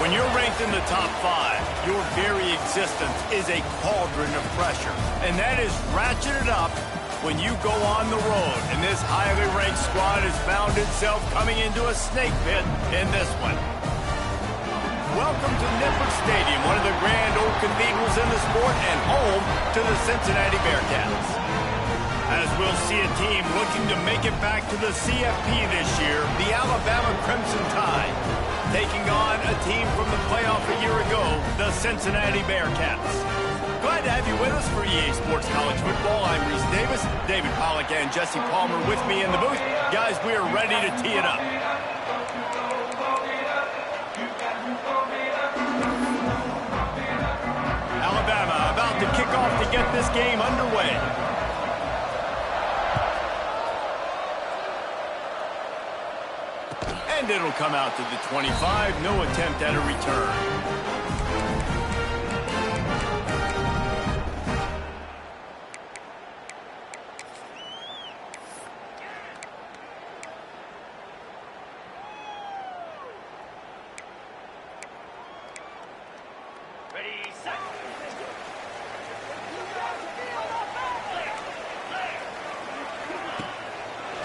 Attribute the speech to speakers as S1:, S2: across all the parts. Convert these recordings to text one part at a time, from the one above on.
S1: When you're ranked in the top 5, your very existence is a cauldron of pressure. And that is ratcheted up when you go on the road. And this highly ranked squad has found itself coming into a snake pit in this one. Welcome to Nippert Stadium, one of the grand old cathedrals in the sport and home to the Cincinnati Bearcats. As we'll see a team looking to make it back to the CFP this year, the Alabama Crimson Tide, taking on a team from the playoff a year ago, the Cincinnati Bearcats. Glad to have you with us for EA Sports College Football. I'm Reese Davis, David Pollack and Jesse Palmer with me in the booth. Guys, we are ready to tee it up. Alabama about to kick off to get this game underway. And it'll come out to the 25. No attempt at a return.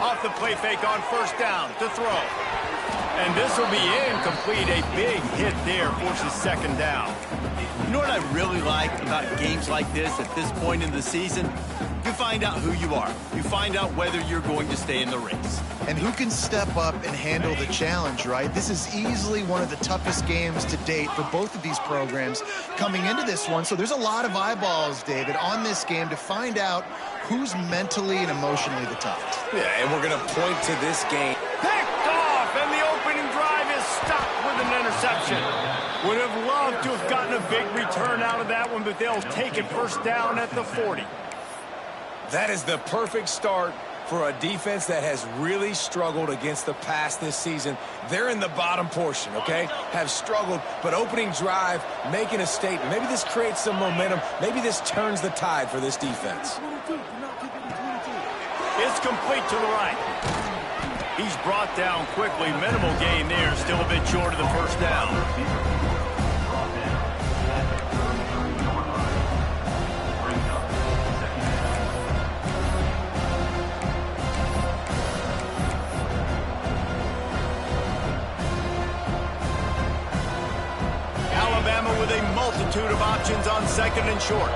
S1: Off the play fake on first down to throw. And this will be incomplete. A big hit there forces second down. You know what I really like about games like this at this point in the season? You find out who you are. You find out whether you're going to stay in the race.
S2: And who can step up and handle the challenge, right? This is easily one of the toughest games to date for both of these programs coming into this one. So there's a lot of eyeballs, David, on this game to find out who's mentally and emotionally the toughest.
S3: Yeah, and we're going to point to this game.
S1: Picked off, and the opening drive is stopped with an interception. Would have loved to have gotten a big return out of that one, but they'll take it first down at the 40.
S3: That is the perfect start for a defense that has really struggled against the pass this season. They're in the bottom portion, okay? Have struggled, but opening drive, making a statement. Maybe this creates some momentum. Maybe this turns the tide for this defense.
S1: It's complete to the right. He's brought down quickly. Minimal gain there. Still a bit short of the first down. Alabama with a multitude of options on second and short.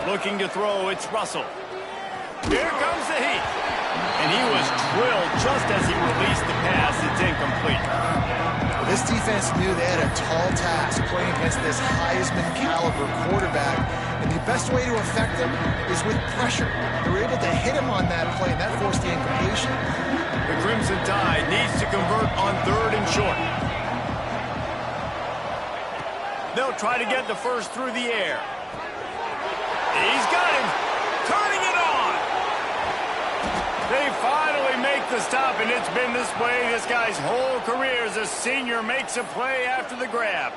S1: Looking to throw, it's Russell. Here comes the heat. And he was drilled just as he released the pass. It's incomplete.
S2: This defense knew they had a tall task playing against this Heisman caliber quarterback. And the best way to affect them is with pressure. They were able to hit him on that play, and that forced the incompletion.
S1: The Crimson Tide needs to convert on third and short. They'll try to get the first through the air. He's got him. Turning it on. They finally make the stop, and it's been this way this guy's whole career as a senior makes a play after the grab.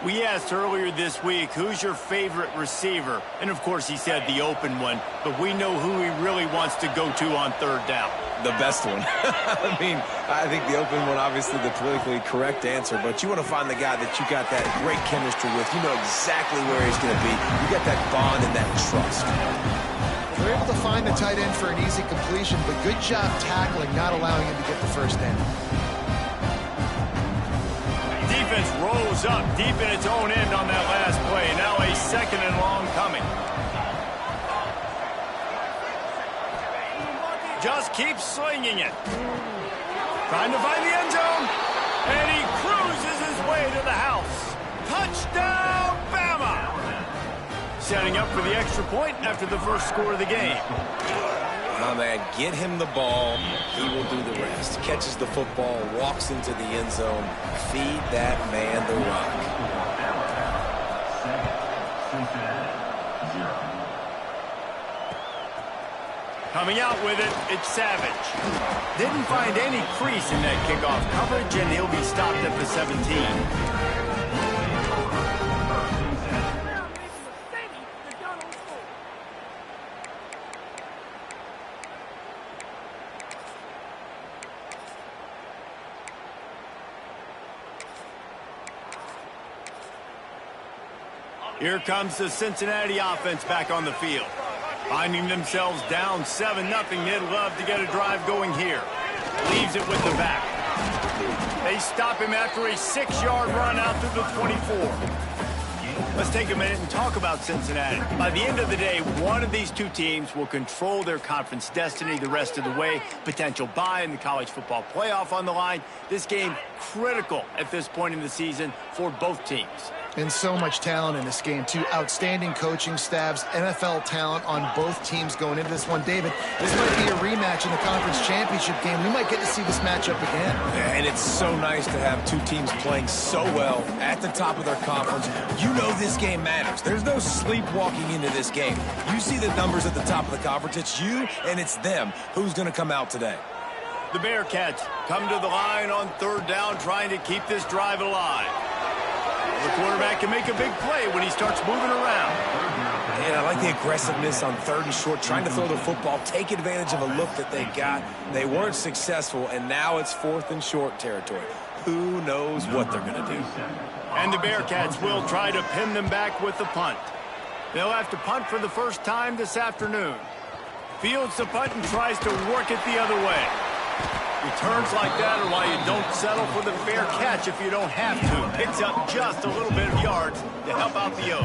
S1: We asked earlier this week, who's your favorite receiver? And, of course, he said the open one, but we know who he really wants to go to on third down.
S3: The best one. I mean, I think the open one, obviously the politically correct answer, but you want to find the guy that you got that great chemistry with. You know exactly where he's going to be. You got that bond and that trust.
S2: They're able to find the tight end for an easy completion, but good job tackling, not allowing him to get the first down.
S1: Defense rose up deep in its own end on that last play. Now a second and long coming. Just keeps slinging it. Trying to find the end zone. And he cruises his way to the house. Touchdown, Bama! Setting up for the extra point after the first score of the game.
S3: My man, get him the ball. He will do the rest. Catches the football, walks into the end zone. Feed that man the rock.
S1: Coming out with it, it's Savage. Didn't find any crease in that kickoff coverage, and he'll be stopped at the 17. Here comes the Cincinnati offense back on the field. Finding themselves down 7-0, they'd love to get a drive going here. Leaves it with the back. They stop him after a 6-yard run out to the 24. Let's take a minute and talk about Cincinnati. By the end of the day, one of these two teams will control their conference destiny the rest of the way. Potential bye in the college football playoff on the line. This game critical at this point in the season for both teams.
S2: And so much talent in this game, too. Outstanding coaching staffs, NFL talent on both teams going into this one. David, this might be a rematch in the conference championship game. We might get to see this matchup again.
S3: And it's so nice to have two teams playing so well at the top of their conference. You know this game matters. There's no sleepwalking into this game. You see the numbers at the top of the conference. It's you and it's them. Who's going to come out today?
S1: The Bearcats come to the line on 3rd down, trying to keep this drive alive. The quarterback can make a big play when he starts moving around.
S3: And I like the aggressiveness on 3rd and short, trying to throw the football, take advantage of a look that they got. They weren't successful, and now it's 4th and short territory. Who knows what they're going to do?
S1: And the Bearcats will try to pin them back with the punt. They'll have to punt for the first time this afternoon. Fields the punt and tries to work it the other way. Returns like that are why you don't settle for the fair catch if you don't have to. Picks up just a little bit of yards to help out the O.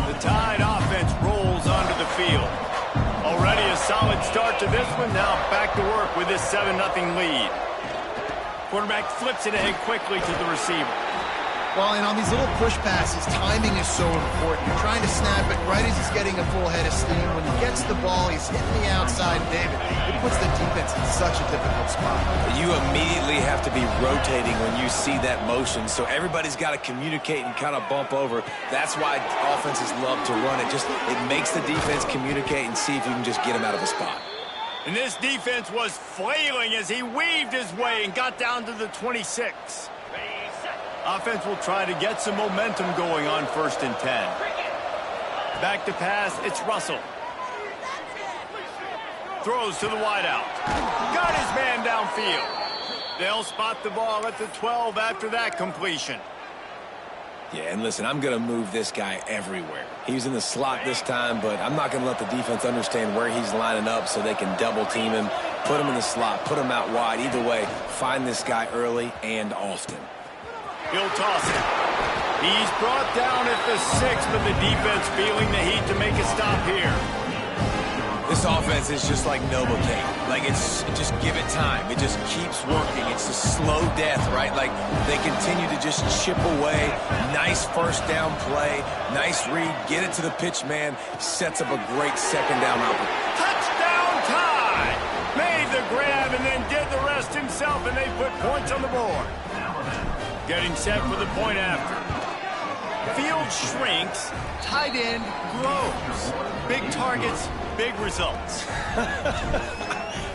S1: The Tide offense rolls onto the field. Already a solid start to this one. Now back to work with this 7-0 lead. Quarterback flips it ahead quickly to the receiver.
S2: Well, and on these little push passes, timing is so important. You're trying to snap it right as he's getting a full head of steam. When he gets the ball, he's hitting the outside. David, it puts the defense in such a difficult spot.
S3: You immediately have to be rotating when you see that motion, so everybody's got to communicate and kind of bump over. That's why offenses love to run it. It makes the defense communicate and see if you can just get him out of a spot.
S1: And this defense was flailing as he weaved his way and got down to the 26. Offense will try to get some momentum going on 1st and 10. Back to pass, it's Russell. Throws to the wideout. Got his man downfield. They'll spot the ball at the 12 after that completion.
S3: Yeah, and listen, I'm going to move this guy everywhere. He's in the slot this time, but I'm not going to let the defense understand where he's lining up so they can double team him, put him in the slot, put him out wide. Either way, find this guy early and often.
S1: He'll toss it. He's brought down at the 6, but the defense feeling the heat to make a stop here.
S3: This offense is just like Novocaine. Like, it's just give it time. It just keeps working. It's a slow death, right? Like, they continue to just chip away. Nice 1st down play. Nice read. Get it to the pitch man. Sets up a great 2nd down opportunity.
S1: Touchdown Tide! Made the grab and then did the rest himself, and they put points on the board. Getting set for the point after. Field shrinks, tight end grows. Big targets, big results.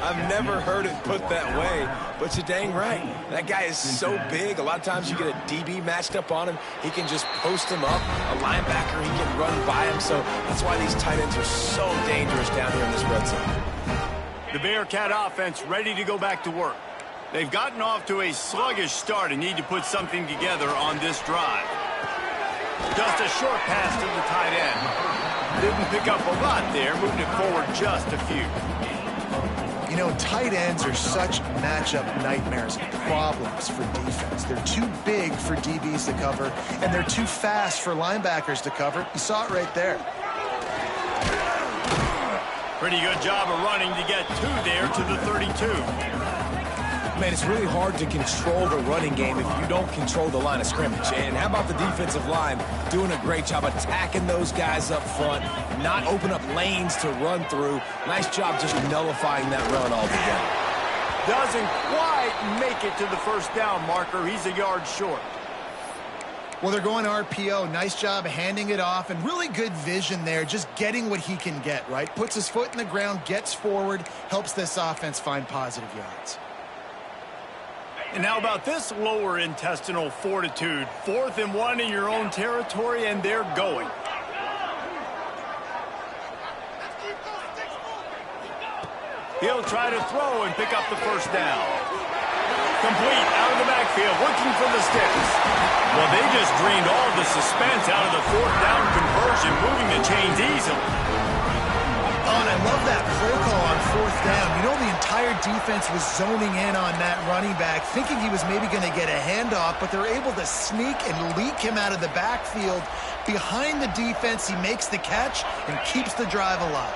S3: I've never heard it put that way, but you're dang right. That guy is so big. A lot of times you get a DB matched up on him. He can just post him up. A linebacker, he can run by him. So that's why these tight ends are so dangerous down here in this red zone.
S1: The Bearcat offense ready to go back to work. They've gotten off to a sluggish start and need to put something together on this drive. Just a short pass to the tight end. Didn't pick up a lot there, moving it forward just a few.
S2: You know, tight ends are such matchup nightmares and problems for defense. They're too big for DBs to cover, and they're too fast for linebackers to cover. You saw it right there.
S1: Pretty good job of running to get 2 there to the 32.
S3: Man, it's really hard to control the running game if you don't control the line of scrimmage. And how about the defensive line doing a great job attacking those guys up front, not open up lanes to run through. Nice job just nullifying that run altogether.
S1: Doesn't quite make it to the 1st down marker. He's a yard short.
S2: Well, they're going RPO. Nice job handing it off, and really good vision there, just getting what he can get, right? Puts his foot in the ground, gets forward, helps this offense find positive yards.
S1: And how about this lower intestinal fortitude? 4th and 1 in your own territory, and they're going. He'll try to throw and pick up the 1st down. Complete out of the backfield, looking for the sticks. Well, they just drained all the suspense out of the fourth down conversion, moving the chains easily.
S2: Oh, and I love that play call on fourth down. You know, the entire defense was zoning in on that running back, thinking he was maybe going to get a handoff, but they're able to sneak and leak him out of the backfield. Behind the defense, he makes the catch and keeps the drive alive.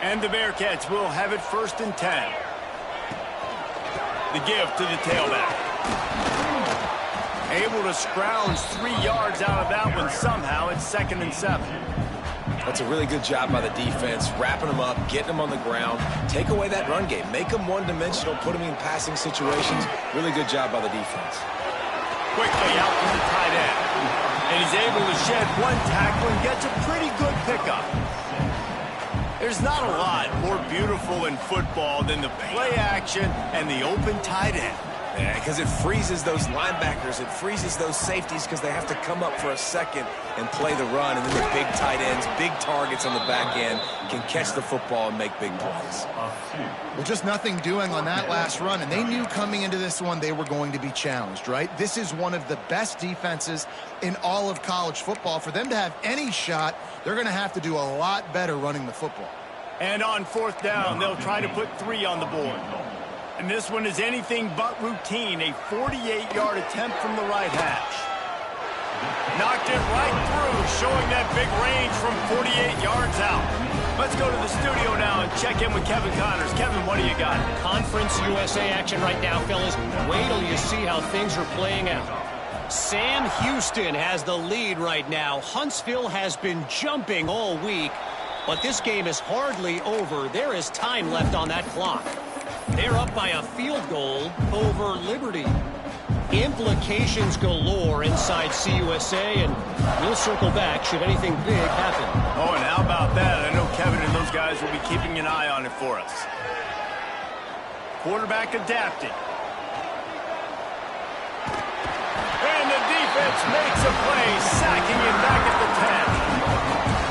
S1: And the Bearcats will have it 1st and 10. The give to the tailback. Able to scrounge 3 yards out of that one somehow. It's 2nd and 7.
S3: That's a really good job by the defense, wrapping them up, getting them on the ground. Take away that run game. Make them one-dimensional, put them in passing situations. Really good job by the defense.
S1: Quickly out to the tight end. And he's able to shed one tackle and gets a pretty good pickup. There's not a lot more beautiful in football than the play action and the open tight end.
S3: Yeah, because it freezes those linebackers. It freezes those safeties because they have to come up for a second and play the run. And then the big tight ends, big targets on the back end can catch the football and make big plays.
S2: Well, just nothing doing on that last run. And they knew coming into this one they were going to be challenged, right? This is one of the best defenses in all of college football. For them to have any shot, they're going to have to do a lot better running the football.
S1: And on 4th down, they'll try to put 3 on the board. And this one is anything but routine, a 48-yard attempt from the right hash. Knocked it right through, showing that big range from 48 yards out. Let's go to the studio now and check in with Kevin Connors. Kevin, what do you got?
S4: Conference USA action right now, fellas. Wait till you see how things are playing out. Sam Houston has the lead right now. Huntsville has been jumping all week, but this game is hardly over. There is time left on that clock. They're up by a field goal over Liberty. Implications galore inside CUSA, and we'll circle back should anything big happen.
S1: Oh, and how about that? I know Kevin and those guys will be keeping an eye on it for us. Quarterback adapting. And the defense makes a play, sacking him back at the 10.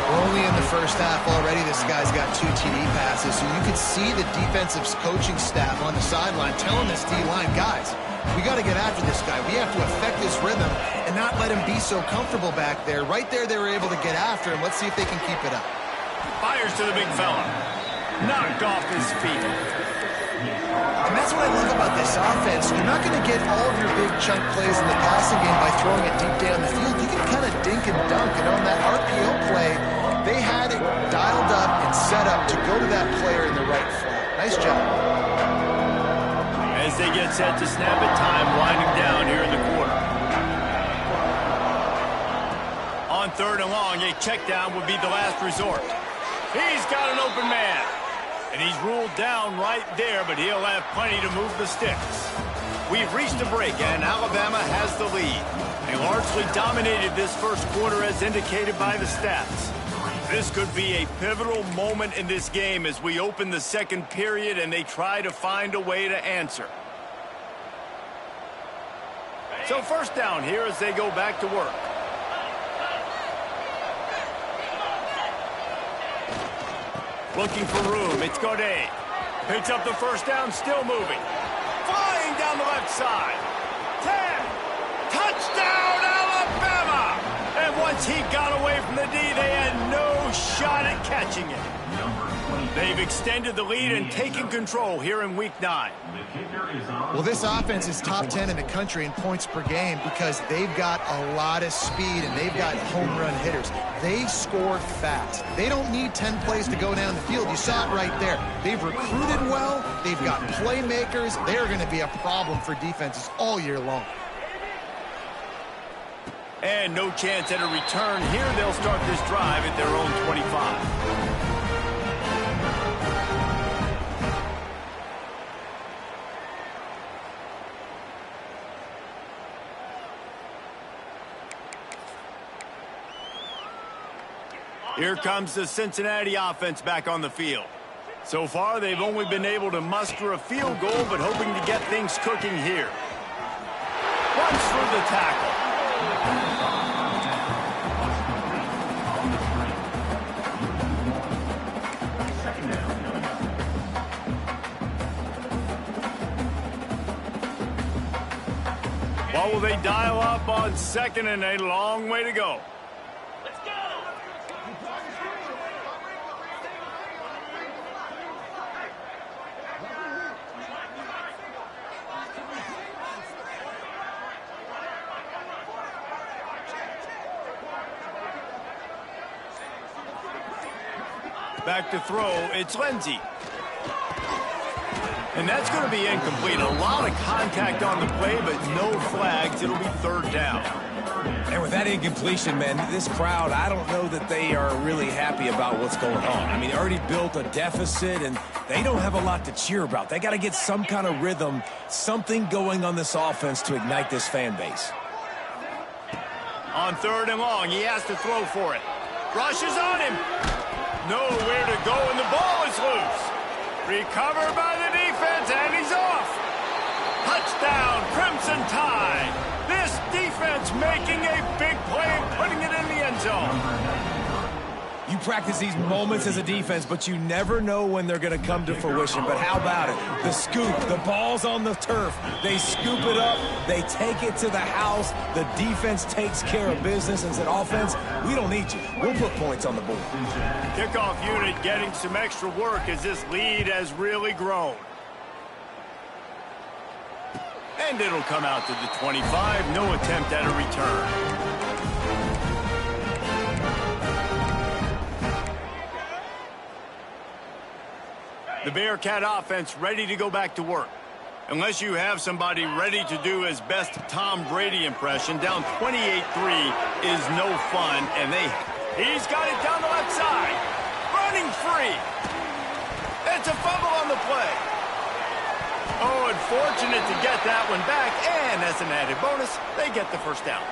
S2: Only in the first half already, this guy's got 2 TD passes, so you could see the defensive coaching staff on the sideline telling this D-line, guys, we got to get after this guy. We have to affect this rhythm and not let him be so comfortable back there. Right there, they were able to get after him. Let's see if they can keep it up.
S1: Fires to the big fella. Knocked off his feet.
S2: And that's what I love about this offense. You're not going to get all of your big chunk plays in the passing game by throwing it deep down the field. You can kind of dink and dunk. And on that RPO play, they had it dialed up and set up to go to that player in the right flat. Nice job.
S1: As they get set to snap it, time winding down here in the quarter. On 3rd and long, a check down would be the last resort. He's got an open man. And he's ruled down right there, but he'll have plenty to move the sticks. We've reached a break, and Alabama has the lead. They largely dominated this first quarter as indicated by the stats. This could be a pivotal moment in this game as we open the second period and they try to find a way to answer. So 1st down here as they go back to work. Looking for room, it's Godet. Picks up the 1st down, still moving. Flying down the left side. 10. Touchdown, Alabama! And once he got away from the D, they had no shot at catching it. They've extended the lead and taken control here in Week 9.
S2: Well, this offense is top 10 in the country in points per game because they've got a lot of speed and they've got home run hitters. They score fast. They don't need 10 plays to go down the field. You saw it right there. They've recruited well. They've got playmakers. They're going to be a problem for defenses all year long.
S1: And no chance at a return here. They'll start this drive at their own 25. Here comes the Cincinnati offense back on the field. So far, they've only been able to muster a field goal, but hoping to get things cooking here. Runs through the tackle. How will they dial up on second and a long way to go? Back to throw, it's Cincy. And that's going to be incomplete. A lot of contact on the play, but no flags. It'll be third down.
S3: And with that incompletion, man, this crowd, I don't know that they are really happy about what's going on. I mean, they already built a deficit, and they don't have a lot to cheer about. They got to get some kind of rhythm, something going on this offense to ignite this fan base.
S1: On third and long, he has to throw for it. Rushes on him. Nowhere to go, and the ball is loose. Recovered by the defense, and he's off. Touchdown, Crimson Tide. This defense making a big play and putting it in the end zone.
S3: You practice these moments as a defense, but you never know when they're going to come to fruition. But how about it? The scoop, the ball's on the turf. They scoop it up. They take it to the house. The defense takes care of business and said, offense, we don't need you. We'll put points on the board.
S1: Kickoff unit getting some extra work as this lead has really grown. And it'll come out to the 25. No attempt at a return. The Bearcat offense ready to go back to work. Unless you have somebody ready to do his best Tom Brady impression, down 28-3 is no fun, and he's got it down the left side. Running free. It's a fumble on the play. Oh, unfortunate to get that one back, and as an added bonus, they get the first down.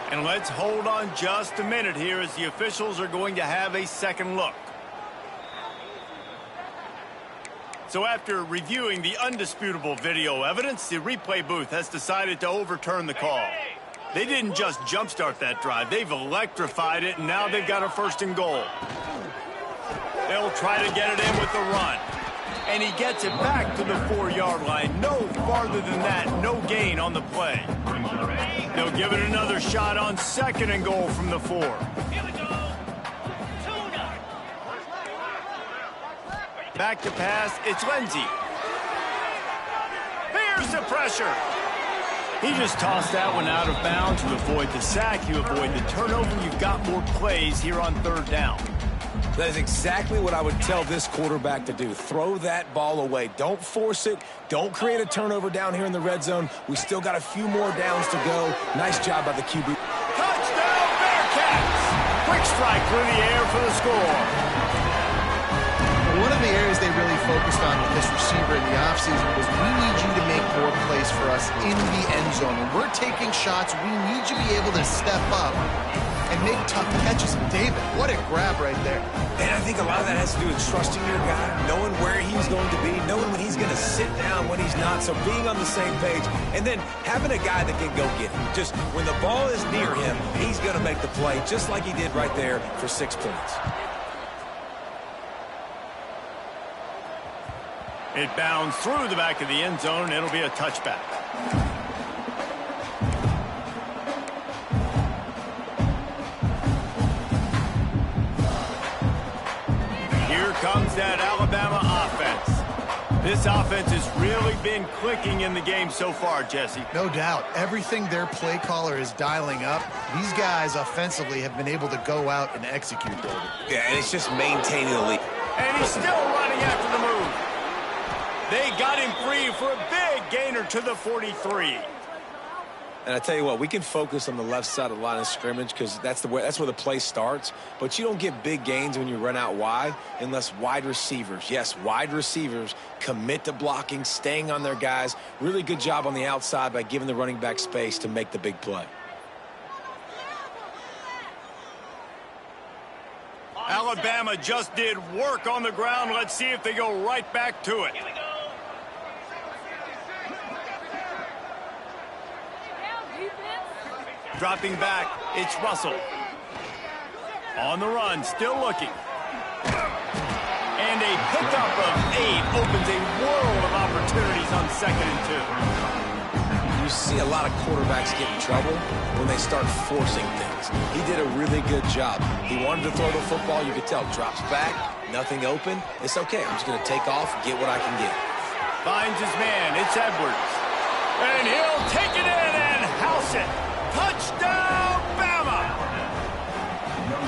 S1: And let's hold on just a minute here as the officials are going to have a second look. So after reviewing the undisputable video evidence, the replay booth has decided to overturn the call. They didn't just jumpstart that drive. They've electrified it, and now they've got a first and goal. They'll try to get it in with the run. And he gets it back to the 4-yard line. No farther than that, no gain on the play. They'll give it another shot on second and goal from the 4.
S5: Here we go.
S1: Back to pass, it's Cincy. There's the pressure. He just tossed that one out of bounds. You avoid the sack, you avoid the turnover. You've got more plays here on third down.
S3: That is exactly what I would tell this quarterback to do. Throw that ball away. Don't force it. Don't create a turnover down here in the red zone. We still got a few more downs to go. Nice job by the QB.
S1: Touchdown, Bearcats! Quick strike through the air for the score.
S2: One of the areas they really focused on with this receiver in the offseason was we need you to make more plays for us in the end zone. When we're taking shots, we need you to be able to step up and make tough catches. David, what a grab right there.
S3: And I think a lot of that has to do with trusting your guy, knowing where he's going to be, knowing when he's going to sit down, when he's not, so being on the same page, and then having a guy that can go get it. Just when the ball is near him, he's going to make the play, just like he did right there for 6 points.
S1: It bounds through the back of the end zone. It'll be a touchback. Here comes that Alabama offense. This offense has really been clicking in the game so far, Jesse.
S2: No doubt. Everything their play caller is dialing up, these guys offensively have been able to go out and execute, David.
S3: Yeah, and it's just maintaining the lead.
S1: And he's still running after the move. They got him free for a big gainer to the 43.
S3: And I tell you what, we can focus on the left side of the line of scrimmage because that's where the play starts. But you don't get big gains when you run out wide unless wide receivers, yes, wide receivers, commit to blocking, staying on their guys. Really good job on the outside by giving the running back space to make the big play.
S1: Alabama just did work on the ground. Let's see if they go right back to it. Dropping back, it's Russell. On the run, still looking. And a pickup of 8 opens a world of opportunities on 2nd and 2.
S3: You see a lot of quarterbacks get in trouble when they start forcing things. He did a really good job. He wanted to throw the football. You could tell. Drops back, nothing open. It's okay. I'm just going to take off, get what I can get.
S1: Finds his man. It's Edwards. And he'll take it in and house it. Touchdown, Bama!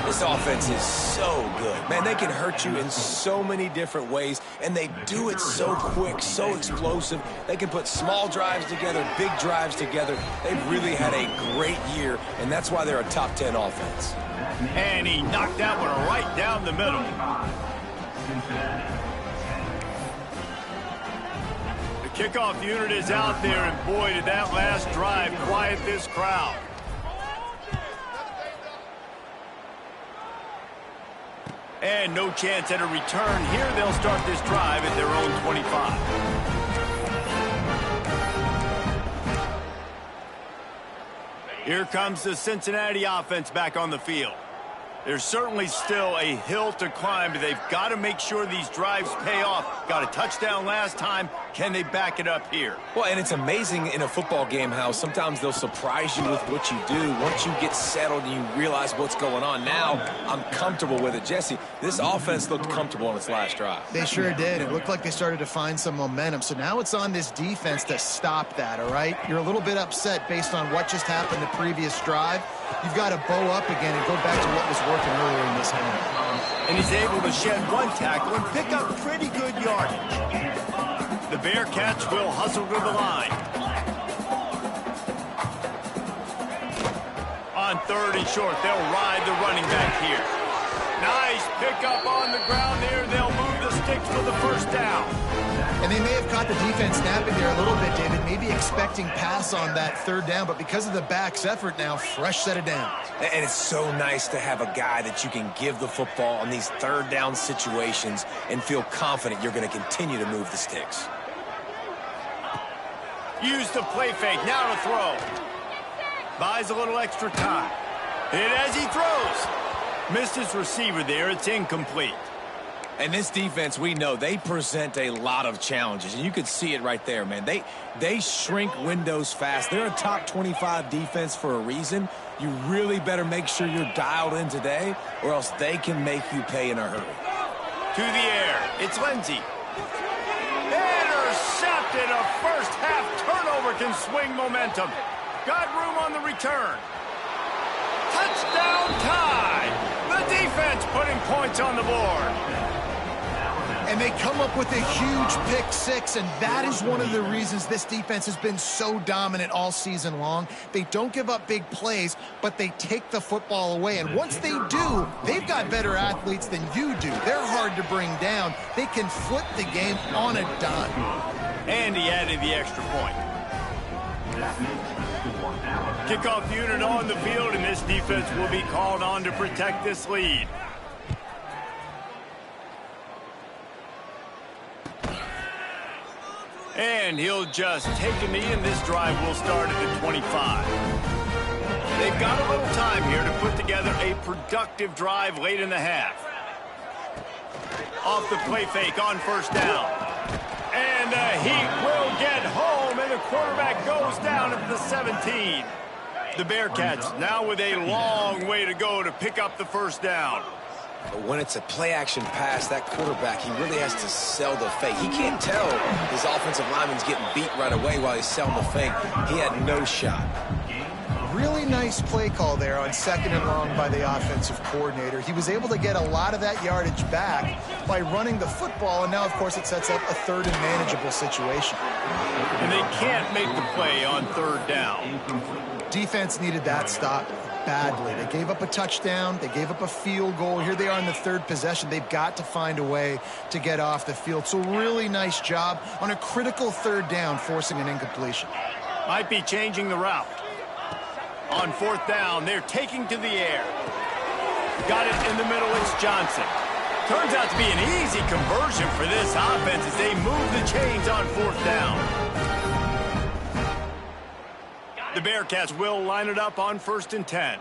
S3: This offense is so good. Man, they can hurt you in so many different ways, and they do it so quick, so explosive. They can put small drives together, big drives together. They've really had a great year, and that's why they're a top 10 offense.
S1: And he knocked that one right down the middle. The kickoff unit is out there, and boy, did that last drive quiet this crowd. And no chance at a return here. They'll start this drive at their own 25. Here comes the Cincinnati offense back on the field. There's certainly still a hill to climb, but they've got to make sure these drives pay off. Got a touchdown last time. Can they back it up here?
S3: Well, and it's amazing in a football game how sometimes they'll surprise you with what you do. Once you get settled and you realize what's going on, now I'm comfortable with it. Jesse, this offense looked comfortable on its last drive.
S2: They sure did. It looked like they started to find some momentum. So now it's on this defense to stop that, all right? You're a little bit upset based on what just happened the previous drive. You've got to bow up again and go back to what was working earlier in this game.
S1: And he's able to shed one tackle and pick up pretty good yardage. The Bearcats will hustle to the line. On 3rd and short, they'll ride the running back here. Nice pickup on the ground there. They'll move the sticks for the first down.
S2: And they may have caught the defense napping there a little bit, David, maybe expecting pass on that 3rd down, but because of the back's effort now, fresh set of downs.
S3: And it's so nice to have a guy that you can give the football on these 3rd down situations and feel confident you're going to continue to move the sticks.
S1: Use the play fake, now to throw. Buys a little extra time. Hit as he throws. Missed his receiver there, it's incomplete.
S3: And this defense, we know, they present a lot of challenges. And you could see it right there, man. They shrink windows fast. They're a top 25 defense for a reason. You really better make sure you're dialed in today, or else they can make you pay in a hurry.
S1: To the air, it's Lindsey. Intercepted. A first-half turnover can swing momentum. Got room on the return. Touchdown tie. The defense putting points on the board.
S2: And they come up with a huge pick six, and that is one of the reasons this defense has been so dominant all season long. They don't give up big plays, but they take the football away. And once they do, they've got better athletes than you do. They're hard to bring down. They can flip the game on a dime.
S1: And he added the extra point. Kickoff unit on the field, and this defense will be called on to protect this lead. And he'll just take a knee, and this drive will start at the 25. They've got a little time here to put together a productive drive late in the half. Off the play fake on 1st down. And the Heat will get home, and the quarterback goes down at the 17. The Bearcats now with a long way to go to pick up the 1st down.
S3: But when it's a play-action pass, that quarterback, he really has to sell the fake. He can't tell his offensive lineman's getting beat right away while he's selling the fake. He had no shot.
S2: Really nice play call there on 2nd and long by the offensive coordinator. He was able to get a lot of that yardage back by running the football, and now, of course, it sets up a 3rd and manageable situation.
S1: And they can't make the play on 3rd down.
S2: Defense needed that stop badly. They gave up a touchdown. They gave up a field goal. Here they are in the 3rd possession. They've got to find a way to get off the field. So really nice job on a critical 3rd down, forcing an incompletion.
S1: Might be changing the route. On 4th down, they're taking to the air. Got it in the middle, it's Johnson. Turns out to be an easy conversion for this offense as they move the chains on 4th down. The Bearcats will line it up on 1st and 10.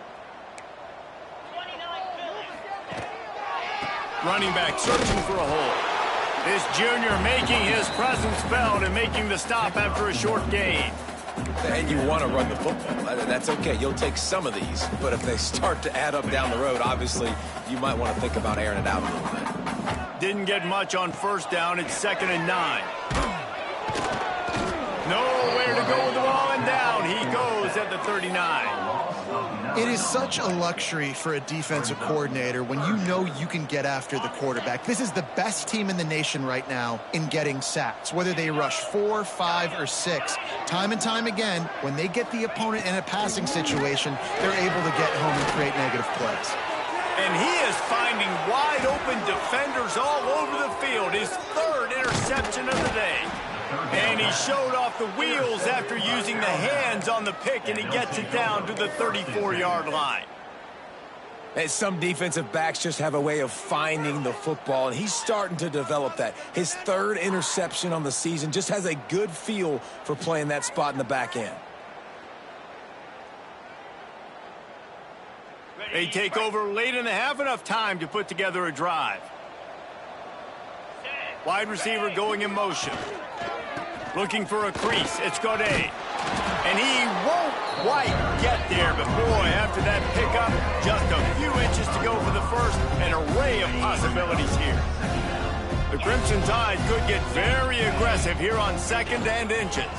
S1: Running back searching for a hole. This junior making his presence felt and making the stop after a short gain.
S3: And you want to run the football. That's okay. You'll take some of these. But if they start to add up down the road, obviously, you might want to think about airing it out a little bit.
S1: Didn't get much on first down. It's 2nd and 9. Nowhere to go with the ball, and down he goes at the 39.
S2: It is such a luxury for a defensive coordinator when you know you can get after the quarterback. This is the best team in the nation right now in getting sacks. Whether they rush 4, 5, or 6, time and time again, when they get the opponent in a passing situation, they're able to get home and create negative plays.
S1: And he is finding wide-open defenders all over the field. His 3rd interception of the day. And he showed off the wheels after using the hands on the pick, and he gets it down to the 34-yard line.
S3: And some defensive backs just have a way of finding the football, and he's starting to develop that. His 3rd interception on the season, just has a good feel for playing that spot in the back end.
S1: They take over late in the half, enough time to put together a drive. Wide receiver going in motion. Looking for a crease. It's Godet. And he won't quite get there, but boy, after that pickup, just a few inches to go for the first. An array of possibilities here. The Crimson Tide could get very aggressive here on 2nd and inches.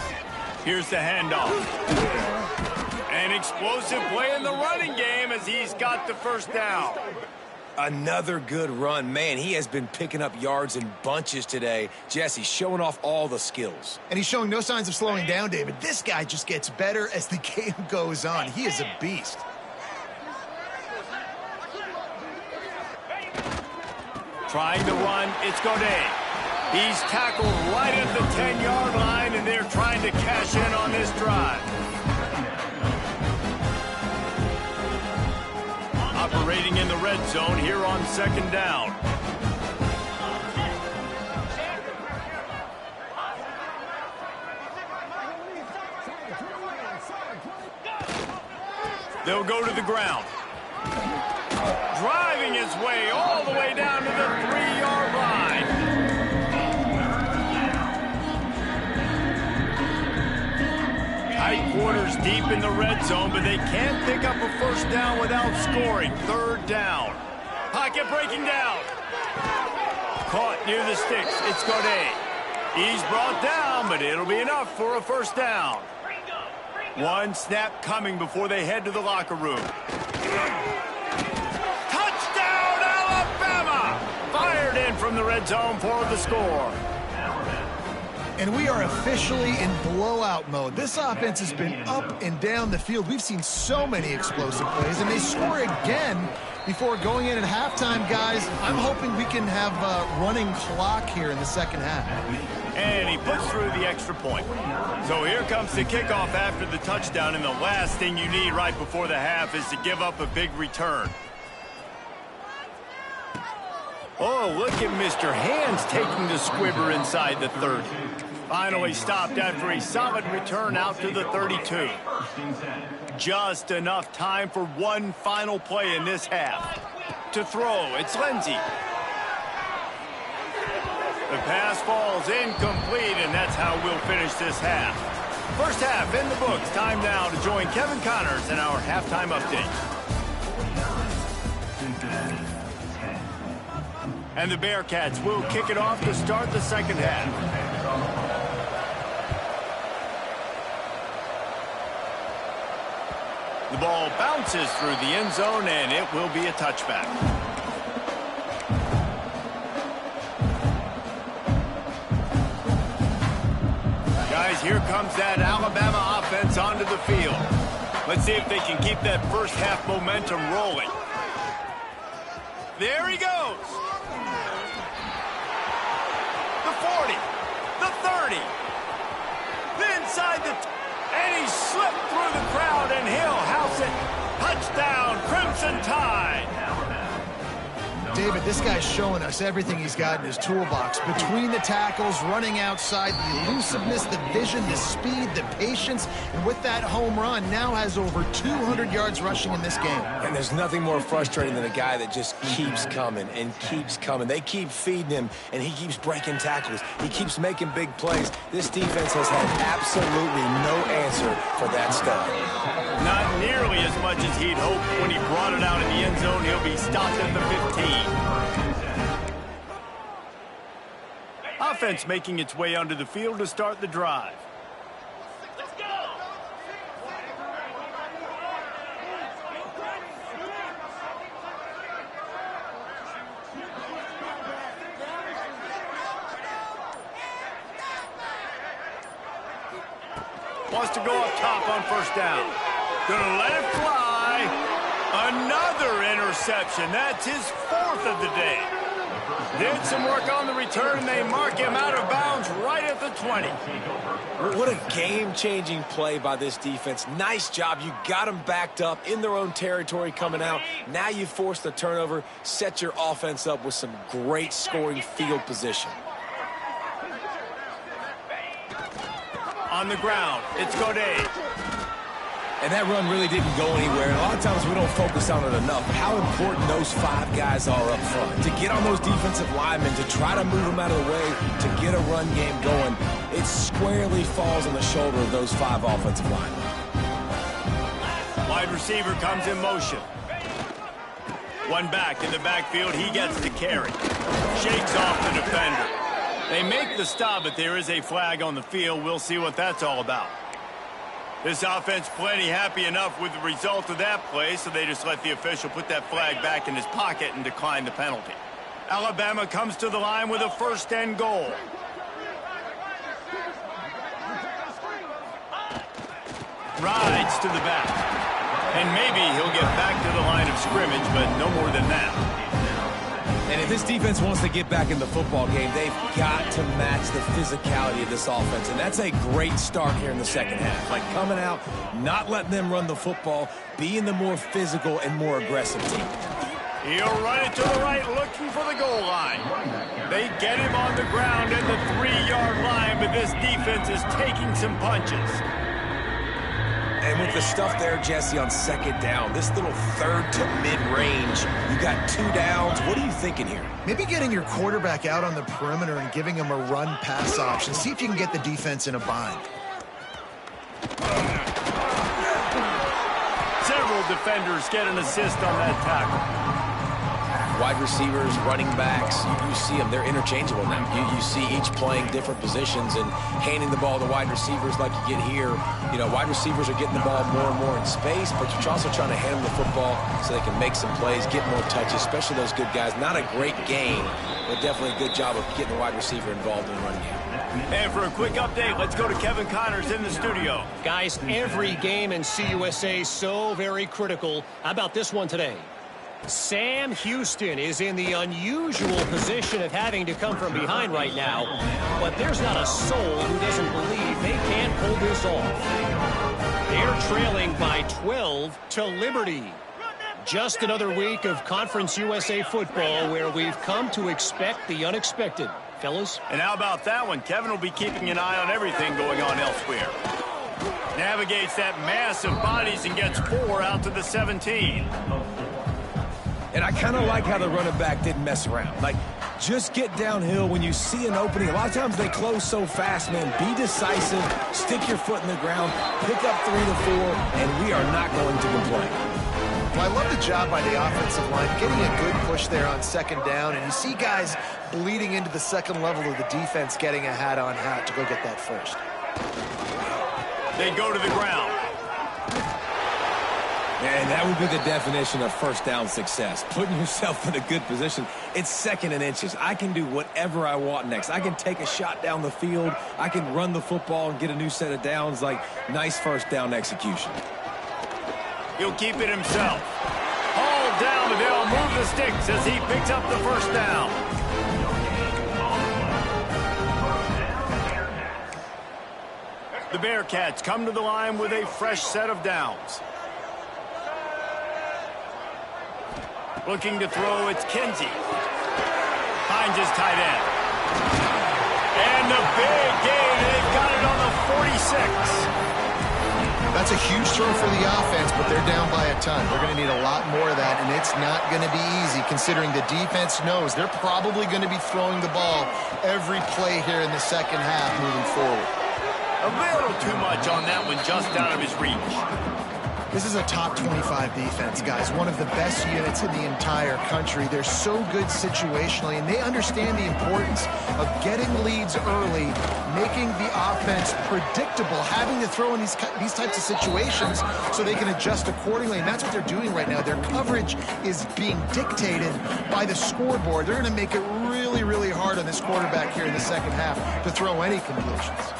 S1: Here's the handoff. An explosive play in the running game as he's got the first down.
S3: Another good run. Man, he has been picking up yards in bunches today. Jesse showing off all the skills.
S2: And he's showing no signs of slowing down, David. This guy just gets better as the game goes on. He is a beast.
S1: Trying to run, it's Godet. He's tackled right at the 10-yard line, and they're trying to cash in on this drive. Operating in the red zone here on 2nd down. They'll go to the ground. Driving his way all the way down to the 3-yard line. Tight quarters deep in the red zone, but they can't pick up a first down without scoring. 3rd down. Pocket breaking down. Caught near the sticks. It's Godet. He's brought down, but it'll be enough for a first down. One snap coming before they head to the locker room. Touchdown, Alabama! Fired in from the red zone for the score.
S2: And we are officially in blowout mode. This offense has been up and down the field. We've seen so many explosive plays, and they score again before going in at halftime, guys. I'm hoping we can have a running clock here in the 2nd half.
S1: And he puts through the extra point. So here comes the kickoff after the touchdown, and the last thing you need right before the half is to give up a big return. Oh, look at Mr. Hands taking the squibber inside the 30. Finally stopped after a solid return out to the 32. Just enough time for one final play in this half. To throw, it's Lindsey. The pass falls incomplete, and that's how we'll finish this half. First half in the books. Time now to join Kevin Connors in our halftime update. And the Bearcats will kick it off to start the 2nd half. The ball bounces through the end zone, and it will be a touchback. Guys, here comes that Alabama offense onto the field. Let's see if they can keep that first half momentum rolling. There he goes. The 40, the 30, inside the, and he slipped through the crowd, and he'll house it. Touchdown, Crimson Tide.
S2: David, this guy's showing us everything he's got in his toolbox. Between the tackles, running outside, the elusiveness, the vision, the speed, the patience, and with that home run, now has over 200 yards rushing in this game.
S3: And there's nothing more frustrating than a guy that just keeps coming and keeps coming. They keep feeding him, and he keeps breaking tackles. He keeps making big plays. This defense has had absolutely no answer for that stuff.
S1: Not nearly as much as he'd hoped. When he brought it out in the end zone, he'll be stopped at the 15. Offense making its way onto the field to start the drive. Wants to go up top on first down. Gonna let it fly. Another interception. That's his 4th of the day. Did some work on the return, and they mark him out of bounds right at the 20.
S3: What a game-changing play by this defense. Nice job. You got them backed up in their own territory coming out. Now you force the turnover, set your offense up with some great scoring field position.
S1: On the ground, it's Godet.
S3: And that run really didn't go anywhere. And a lot of times we don't focus on it enough. How important those 5 guys are up front. To get on those defensive linemen, to try to move them out of the way, to get a run game going, it squarely falls on the shoulder of those 5 offensive linemen.
S1: Wide receiver comes in motion. One back in the backfield, he gets to carry. Shakes off the defender. They make the stop, but there is a flag on the field. We'll see what that's all about. This offense plenty happy enough with the result of that play, so they just let the official put that flag back in his pocket and decline the penalty. Alabama comes to the line with a 1st and goal. Rides to the back. And maybe he'll get back to the line of scrimmage, but no more than that.
S3: And if this defense wants to get back in the football game, they've got to match the physicality of this offense. And that's a great start here in the second half. Like coming out, not letting them run the football, being the more physical and more aggressive team.
S1: He'll run it to the right, looking for the goal line. They get him on the ground at the 3-yard line, but this defense is taking some punches.
S3: And with the stuff there, Jesse, on second down, this little 3rd to mid-range, you got 2 downs. What are you thinking here?
S2: Maybe getting your quarterback out on the perimeter and giving him a run-pass option. See if you can get the defense in a bind.
S1: Several defenders get an assist on that tackle.
S3: Wide receivers, running backs, you see them. They're interchangeable now. You see each playing different positions and handing the ball to wide receivers like you get here. You know, wide receivers are getting the ball more and more in space, but you're also trying to hand them the football so they can make some plays, get more touches, especially those good guys. Not a great game, but definitely a good job of getting the wide receiver involved in the running game.
S1: And for a quick update, let's go to Kevin Connors in the studio.
S4: Guys, every game in CUSA is so very critical. How about this one today? Sam Houston is in the unusual position of having to come from behind right now, but there's not a soul who doesn't believe they can't pull this off. They're trailing by 12 to Liberty. Just another week of Conference USA football where we've come to expect the unexpected. Fellas?
S1: And how about that one? Kevin will be keeping an eye on everything going on elsewhere. Navigates that mass of bodies and gets 4 out to the 17.
S3: And I kind of like how the running back didn't mess around. Like, just get downhill when you see an opening. A lot of times they close so fast, man. Be decisive, stick your foot in the ground, pick up 3 to 4, and we are not going to complain.
S2: Well, I love the job by the offensive line, getting a good push there on second down, and you see guys bleeding into the second level of the defense getting a hat-on hat to go get that first.
S1: They go to the ground.
S3: And that would be the definition of first down success, putting yourself in a good position. It's 2nd and inches. I can do whatever I want next. I can take a shot down the field. I can run the football and get a new set of downs. Like, nice first down execution.
S1: He'll keep it himself. Hauled down, but they'll move the sticks as he picks up the first down. The Bearcats come to the line with a fresh set of downs. Looking to throw, it's Cincy. Finds his tight end. And the big gain, they've got it on the 46.
S2: That's a huge throw for the offense, but they're down by a ton. They're going to need a lot more of that, and it's not going to be easy considering the defense knows they're probably going to be throwing the ball every play here in the second half moving forward.
S1: A little too much on that one, just out of his reach.
S2: This is a top 25 defense, guys. One of the best units in the entire country. They're so good situationally, and they understand the importance of getting leads early, making the offense predictable, having to throw in these types of situations so they can adjust accordingly, and that's what they're doing right now. Their coverage is being dictated by the scoreboard. They're going to make it really, really hard on this quarterback here in the second half to throw any completions.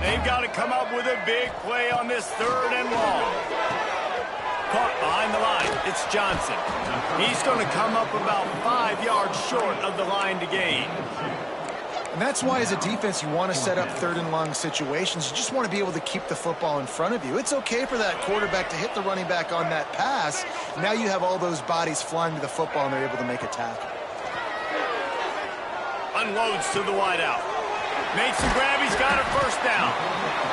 S1: They've got to come up with a big play on this 3rd and long. Caught behind the line. It's Johnson. He's going to come up about 5 yards short of the line to gain.
S2: And that's why, as a defense, you want to set up 3rd and long situations. You just want to be able to keep the football in front of you. It's okay for that quarterback to hit the running back on that pass. Now you have all those bodies flying to the football, and they're able to make a tackle.
S1: Unloads to the wideout. Makes the grab. He's got a 1st down.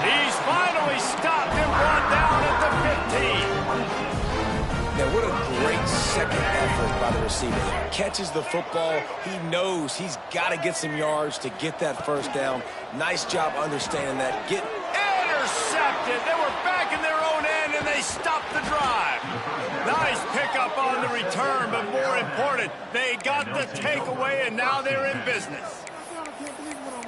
S1: He's finally stopped and brought down at the 15.
S3: Now, what a great second effort by the receiver there. Catches the football. He knows he's got to get some yards to get that 1st down. Nice job understanding that.
S1: Intercepted. They were back in their own end, and they stopped the drive. Nice pickup on the return, but more important, they got the takeaway, and now they're in business.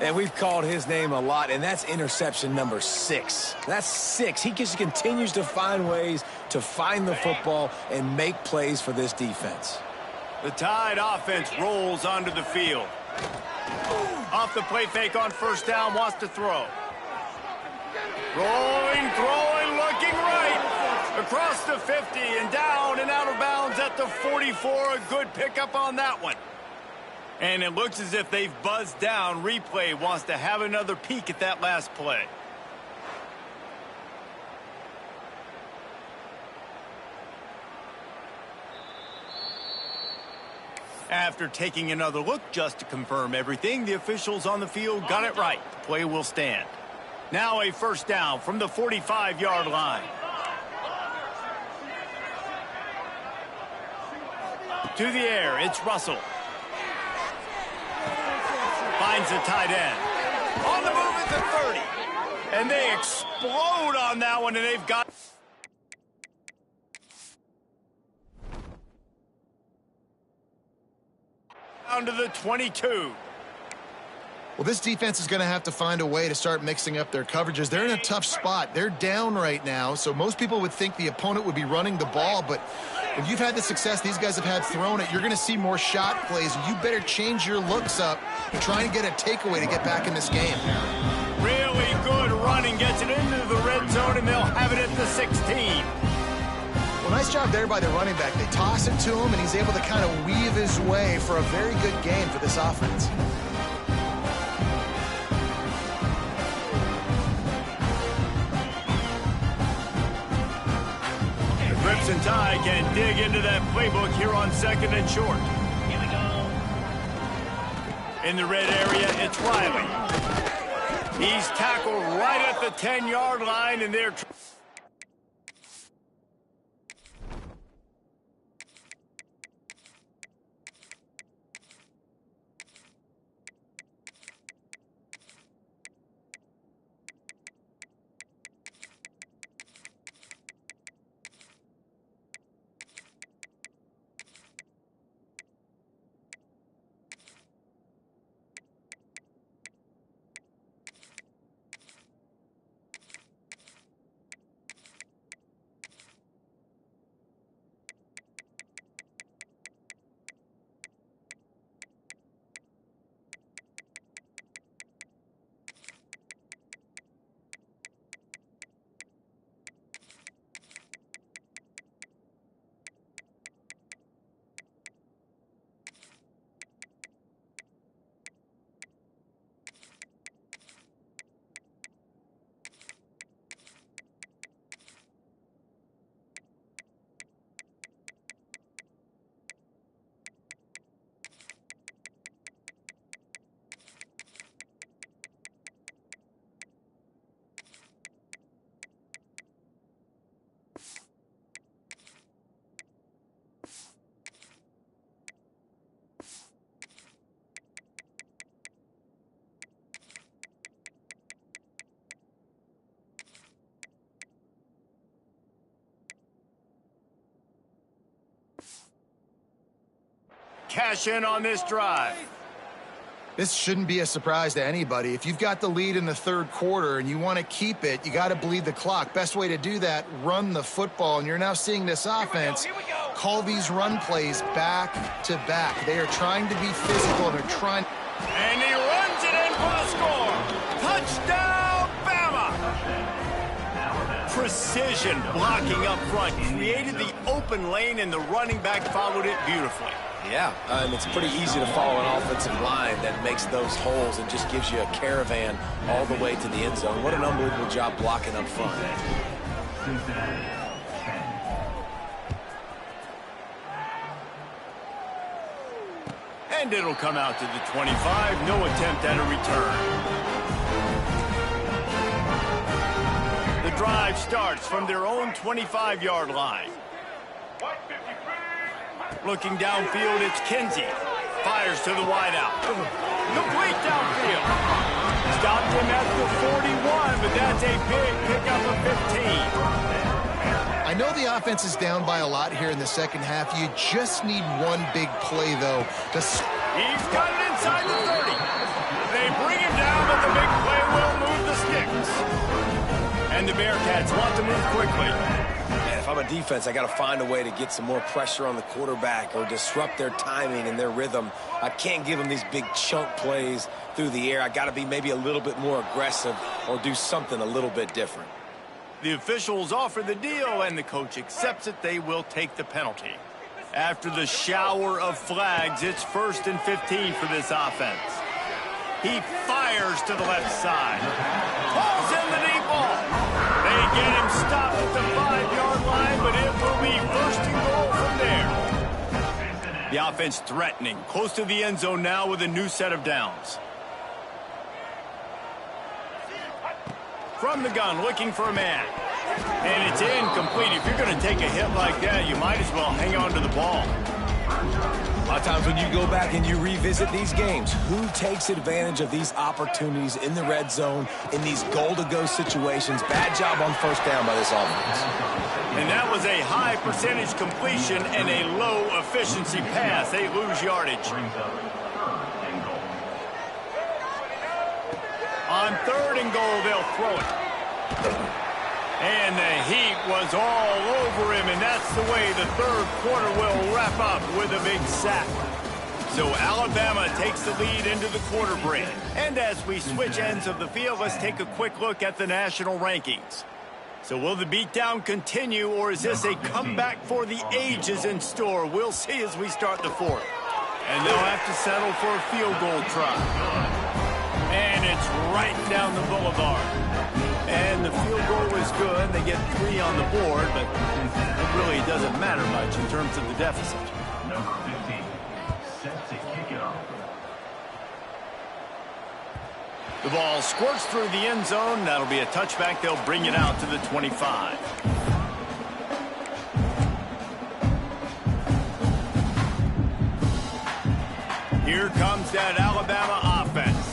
S3: And we've called his name a lot, and that's interception number 6. That's 6. He just continues to find ways to find the football and make plays for this defense.
S1: The Tide offense rolls onto the field. Off the play fake on 1st down, wants to throw. Rolling, throwing, looking right. Across the 50 and down and out of bounds at the 44. A good pickup on that one. And it looks as if they've buzzed down. Replay wants to have another peek at that last play. After taking another look just to confirm everything, the officials on the field got it right. The play will stand. Now a 1st down from the 45-yard line. To the air, it's Russell. Finds the tight end. On the move at the 30. And they explode on that one, and they've got... down to the 22.
S2: Well, this defense is going to have to find a way to start mixing up their coverages. They're in a tough spot. They're down right now, so most people would think the opponent would be running the ball, but if you've had the success these guys have had throwing it, you're going to see more shot plays. You better change your looks up and try and get a takeaway to get back in this game.
S1: Really good running, gets it into the red zone, and they'll have it at the 16.
S2: Well, nice job there by the running back. They toss it to him, and he's able to kind of weave his way for a very good game for this offense.
S1: Crimson Tide can dig into that playbook here on 2nd and short. In the red area, it's Riley. He's tackled right at the 10-yard line, and they're... cash in on this drive.
S2: This shouldn't be a surprise to anybody. If you've got the lead in the third quarter and you want to keep it, you got to bleed the clock. Best way to do that, run the football. And you're now seeing this offense call these run plays back to back. They are trying to be physical. They're trying.
S1: And he runs it in for the score. Touchdown, Bama! Precision blocking up front created the open lane, and the running back followed it beautifully.
S3: Yeah, and it's pretty easy to follow an offensive line that makes those holes and just gives you a caravan all the way to the end zone. What an unbelievable job blocking up front.
S1: And it'll come out to the 25. No attempt at a return. The drive starts from their own 25-yard line. Looking downfield, it's Cincy. Fires to the wideout. Complete downfield. Stopped him at the 41, but that's a big pickup of 15.
S2: I know the offense is down by a lot here in the second half. You just need one big play, though.
S1: He's got it inside the 30. They bring him down, but the big play will move the sticks. And the Bearcats want to move quickly.
S3: If I'm a defense, I got to find a way to get some more pressure on the quarterback or disrupt their timing and their rhythm. I can't give them these big chunk plays through the air. I got to be maybe a little bit more aggressive or do something a little bit different.
S1: The officials offer the deal, and the coach accepts it. They will take the penalty. After the shower of flags, it's 1st and 15 for this offense. He fires to the left side. Pulls in the deep ball. They get him stopped at the 5-yard line, but it will be 1st and goal from there. The offense threatening, close to the end zone now with a new set of downs. From the gun, looking for a man. And it's incomplete. If you're going to take a hit like that, you might as well hang on to the ball.
S3: A lot of times when you go back and you revisit these games, who takes advantage of these opportunities in the red zone, in these goal-to-go situations? Bad job on first down by this offense.
S1: And that was a high percentage completion and a low efficiency pass. They lose yardage. On 3rd and goal, they'll throw it. And the heat was all over him, and that's the way the third quarter will wrap up with a big sack. So Alabama takes the lead into the quarter break. And as we switch ends of the field, let's take a quick look at the national rankings. So will the beatdown continue, or is this a comeback for the ages in store? We'll see as we start the fourth. And they'll have to settle for a field goal try. And it's right down the boulevard. And the field goal is good. They get 3 on the board, but it really doesn't matter much in terms of the deficit.
S5: Number 15, set to kick it off.
S1: The ball squirts through the end zone. That'll be a touchback. They'll bring it out to the 25. Here comes that Alabama offense.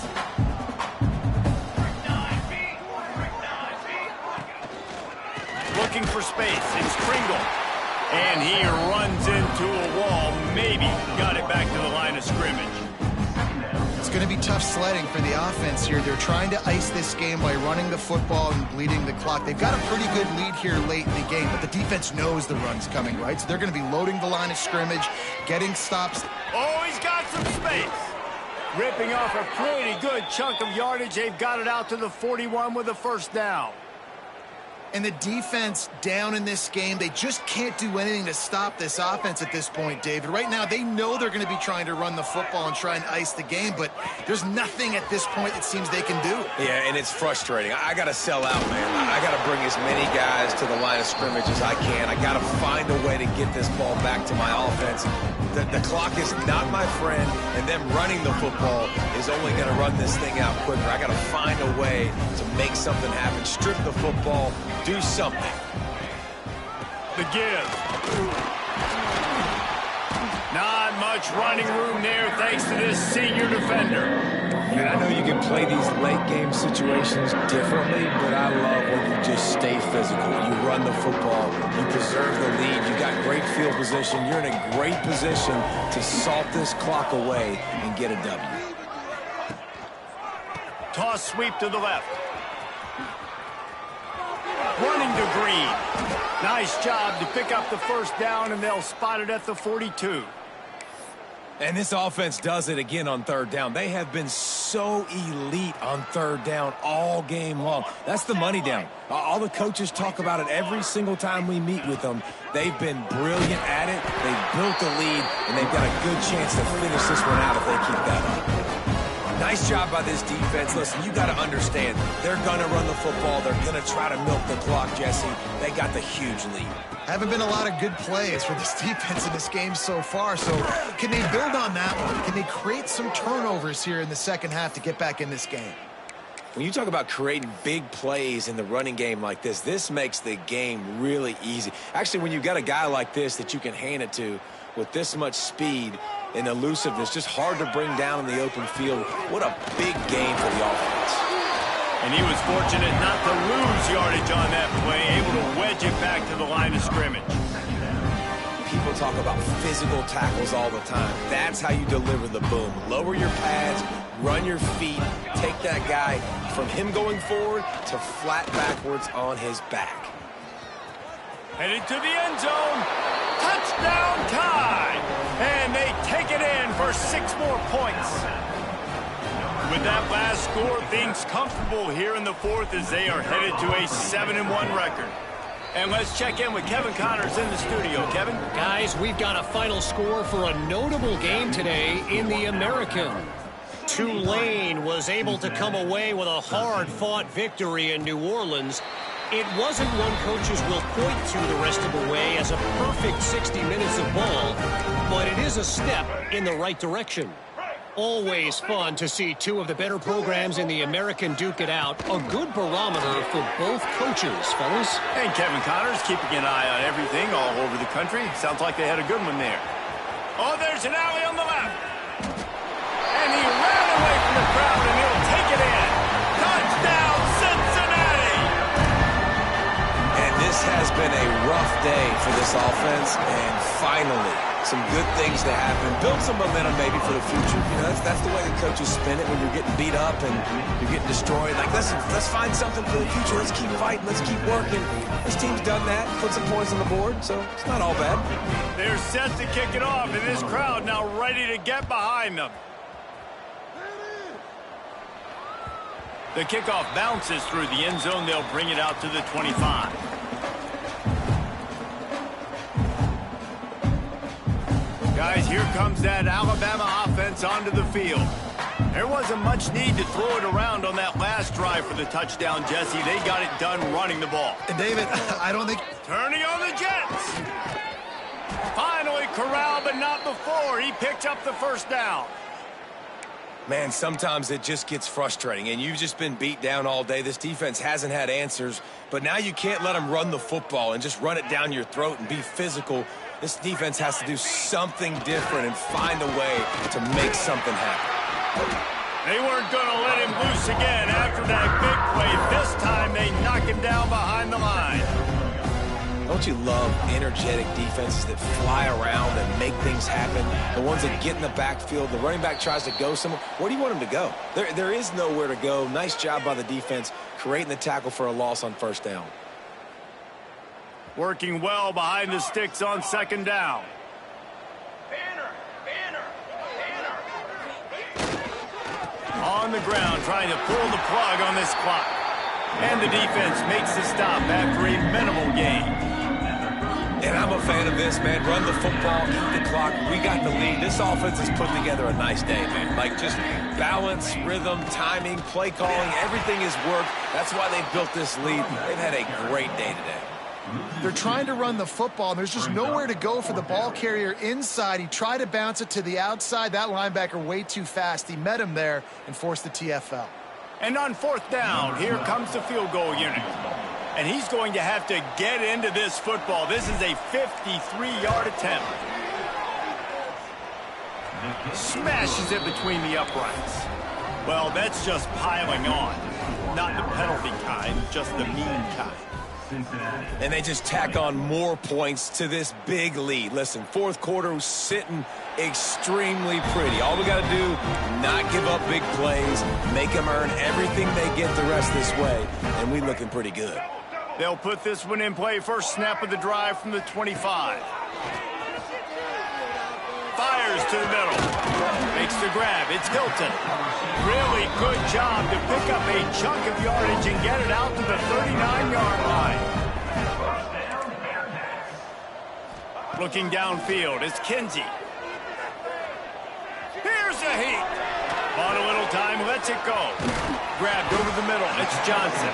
S1: Looking for space. It's Kringle. And he runs into a wall. Maybe got it back to the line of scrimmage.
S2: It's going to be tough sledding for the offense here. They're trying to ice this game by running the football and bleeding the clock. They've got a pretty good lead here late in the game, but the defense knows the run's coming, right? So they're going to be loading the line of scrimmage, getting stops.
S1: Oh, he's got some space. Ripping off a pretty good chunk of yardage. They've got it out to the 41 with a first down.
S2: And the defense down in this game, they just can't do anything to stop this offense at this point, David. Right now, they know they're going to be trying to run the football and try and ice the game, but there's nothing at this point it seems they can do.
S3: Yeah, and it's frustrating. I got to sell out, man. I got to bring as many guys to the line of scrimmage as I can. I got to find a way to get this ball back to my offense. The clock is not my friend, and them running the football is only going to run this thing out quicker. I got to find a way to make something happen, strip the football, do something.
S1: The give. Not much running room there thanks to this senior defender.
S3: And I know you can play these late-game situations differently, but I love when you just stay physical. You run the football, you preserve the lead, you got great field position, you're in a great position to salt this clock away and get a W.
S1: Toss sweep to the left. Running to Green. Nice job to pick up the first down, and they'll spot it at the 42.
S3: And this offense does it again on third down. They have been so elite on third down all game long. That's the money down. All the coaches talk about it every single time we meet with them. They've been brilliant at it. They've built the lead, and they've got a good chance to finish this one out if they keep that up. Nice job by this defense. Listen, you got to understand, they're going to run the football. They're going to try to milk the clock, Jesse. They got the huge lead.
S2: Haven't been a lot of good plays for this defense in this game so far, so can they build on that one? Can they create some turnovers here in the second half to get back in this game?
S3: When you talk about creating big plays in the running game like this makes the game really easy. Actually, when you've got a guy like this that you can hand it to with this much speed and elusiveness, just hard to bring down in the open field. What a big game for the offense.
S1: And he was fortunate not to lose yardage on that play, able to wedge it back to the line of scrimmage.
S3: People talk about physical tackles all the time. That's how you deliver the boom. Lower your pads, run your feet, take that guy from him going forward to flat backwards on his back.
S1: Headed to the end zone. Touchdown time. And they take it in for 6 more points. With that last score, things comfortable here in the fourth as they are headed to a 7-1 record. And let's check in with Kevin Connors in the studio. Kevin?
S4: Guys, we've got a final score for a notable game today in the American. Tulane was able to come away with a hard-fought victory in New Orleans. It wasn't one coaches will point to the rest of the way as a perfect 60 minutes of ball, but it is a step in the right direction. Always fun to see two of the better programs in the American duke it out. A good barometer for both coaches, fellas.
S1: And Kevin Connors keeping an eye on everything all over the country. Sounds like they had a good one there. Oh, there's an alley on the left. And he ran away from the crowd, and he'll take it in. Touchdown, Cincinnati!
S3: And this has been a rough day for this offense, and finally, some good things to happen. Build some momentum maybe for the future. You know, that's the way the coaches spin it when you're getting beat up and you're getting destroyed. Like, let's find something for the future. Let's keep fighting. Let's keep working. This team's done that. Put some points on the board, so it's not all bad.
S1: They're set to kick it off, and this crowd now ready to get behind them. The kickoff bounces through the end zone. They'll bring it out to the 25. Guys, here comes that Alabama offense onto the field. There wasn't much need to throw it around on that last drive for the touchdown, Jesse. They got it done running the ball.
S2: And David, I don't think...
S1: Turning on the Jets. Finally corralled, but not before. He picked up the first down.
S3: Man, sometimes it just gets frustrating, and you've just been beat down all day. This defense hasn't had answers, but now you can't let them run the football and just run it down your throat and be physical. This defense has to do something different and find a way to make something happen.
S1: They weren't going to let him loose again after that big play. This time they knock him down behind the line.
S3: Don't you love energetic defenses that fly around and make things happen? The ones that get in the backfield, the running back tries to go somewhere. Where do you want him to go? There is nowhere to go. Nice job by the defense creating the tackle for a loss on first down.
S1: Working well behind the sticks on second down. On the ground, trying to pull the plug on this clock. And the defense makes the stop after a minimal gain.
S3: And I'm a fan of this, man. Run the football, keep the clock. We got the lead. This offense has put together a nice day, man. Like, just balance, rhythm, timing, play calling, everything has worked. That's why they've built this lead. They've had a great day today.
S2: They're trying to run the football, and there's just nowhere to go for the ball carrier inside. He tried to bounce it to the outside. That linebacker way too fast. He met him there and forced the TFL.
S1: And on fourth down, here comes the field goal unit. And he's going to have to get into this football. This is a 53-yard attempt. Smashes it between the uprights. Well, that's just piling on. Not the penalty kind, just the mean kind.
S3: And they just tack on more points to this big lead. Listen, fourth quarter was sitting extremely pretty. All we got to do, not give up big plays, make them earn everything they get the rest this way, and we looking pretty good.
S1: They'll put this one in play. First snap of the drive from the 25. Fires to the middle. Makes the grab. It's Hilton. Really good job to pick up a chunk of yardage and get it out to the 39-yard line. Looking downfield, it's Cincy. Here's a heat. On a little time, lets it go. Grabbed over the middle. It's Johnson.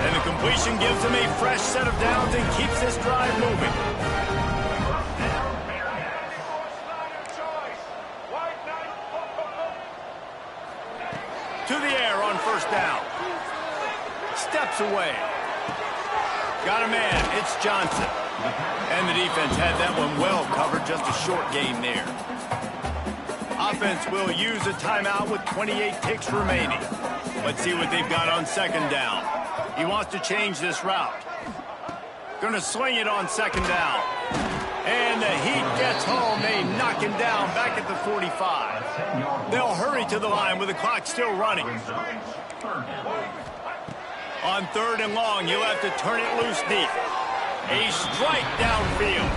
S1: And the completion gives him a fresh set of downs and keeps this drive moving. To the air on first down. Steps away. Got a man. It's Johnson. And the defense had that one well covered. Just a short gain there. Offense will use a timeout with 28 ticks remaining. Let's see what they've got on second down. He wants to change this route. Going to sling it on second down. And the Heat gets home. They knock him down back at the 45. They'll hurry to the line with the clock still running. On third and long, you'll have to turn it loose deep. A strike downfield.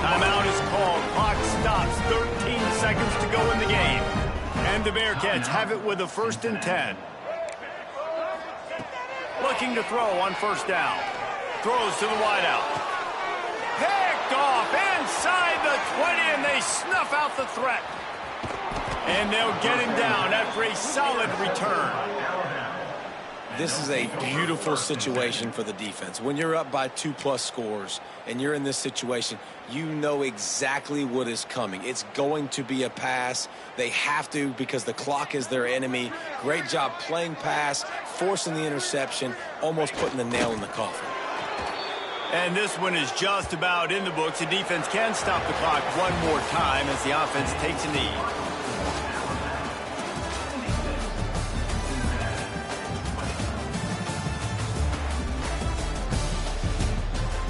S1: Timeout is called. Clock stops. 13 seconds to go in the game. And the Bearcats have it with a 1st and 10. Looking to throw on first down. Throws to the wideout. Picked off inside the 20, and they snuff out the threat. And they'll get him down after a solid return.
S3: This is a beautiful situation for the defense. When you're up by 2+ scores and you're in this situation, you know exactly what is coming. It's going to be a pass. They have to because the clock is their enemy. Great job playing pass, forcing the interception, almost putting the nail in the coffin.
S1: And this one is just about in the books. The defense can stop the clock one more time as the offense takes a knee.